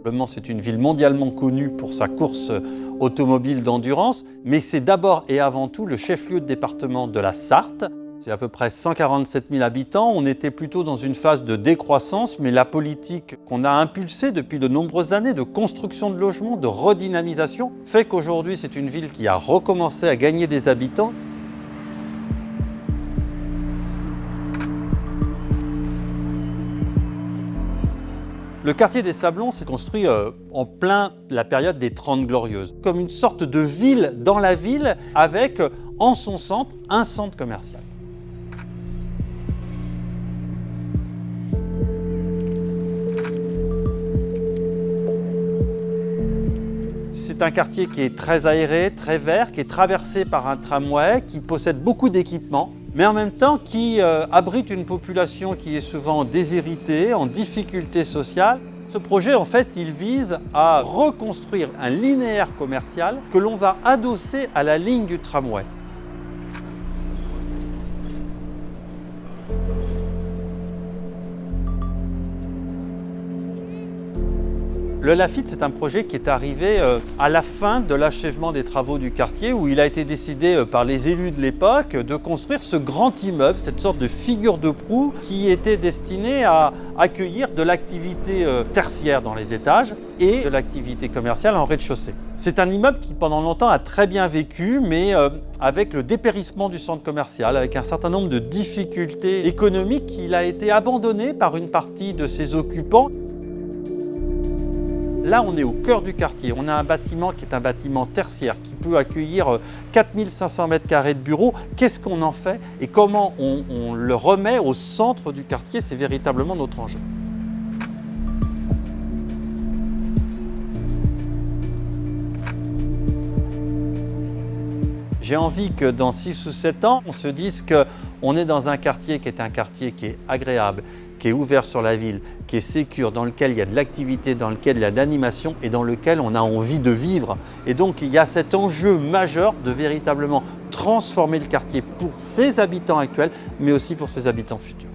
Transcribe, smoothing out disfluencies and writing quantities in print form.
Le Mans, c'est une ville mondialement connue pour sa course automobile d'endurance, mais c'est d'abord et avant tout le chef-lieu de département de la Sarthe. C'est à peu près 147 000 habitants. On était plutôt dans une phase de décroissance, mais la politique qu'on a impulsée depuis de nombreuses années de construction de logements, de redynamisation, fait qu'aujourd'hui, c'est une ville qui a recommencé à gagner des habitants. Le quartier des Sablons s'est construit en plein la période des 30 Glorieuses, comme une sorte de ville dans la ville avec en son centre un centre commercial. C'est un quartier qui est très aéré, très vert, qui est traversé par un tramway, qui possède beaucoup d'équipements, mais en même temps qui abrite une population qui est souvent déshéritée, en difficulté sociale. Ce projet, en fait, il vise à reconstruire un linéaire commercial que l'on va adosser à la ligne du tramway. Le Lafite, c'est un projet qui est arrivé à la fin de l'achèvement des travaux du quartier où il a été décidé par les élus de l'époque de construire ce grand immeuble, cette sorte de figure de proue qui était destinée à accueillir de l'activité tertiaire dans les étages et de l'activité commerciale en rez-de-chaussée. C'est un immeuble qui pendant longtemps a très bien vécu, mais avec le dépérissement du centre commercial, avec un certain nombre de difficultés économiques, il a été abandonné par une partie de ses occupants. Là, on est au cœur du quartier. On a un bâtiment qui est un bâtiment tertiaire qui peut accueillir 4500 m² de bureaux. Qu'est-ce qu'on en fait et comment on le remet au centre du quartier? C'est véritablement notre enjeu. J'ai envie que dans 6 ou 7 ans, on se dise qu'on est dans un quartier qui est agréable, qui est ouvert sur la ville, qui est sécure, dans lequel il y a de l'activité, dans lequel il y a de l'animation et dans lequel on a envie de vivre. Et donc il y a cet enjeu majeur de véritablement transformer le quartier pour ses habitants actuels, mais aussi pour ses habitants futurs.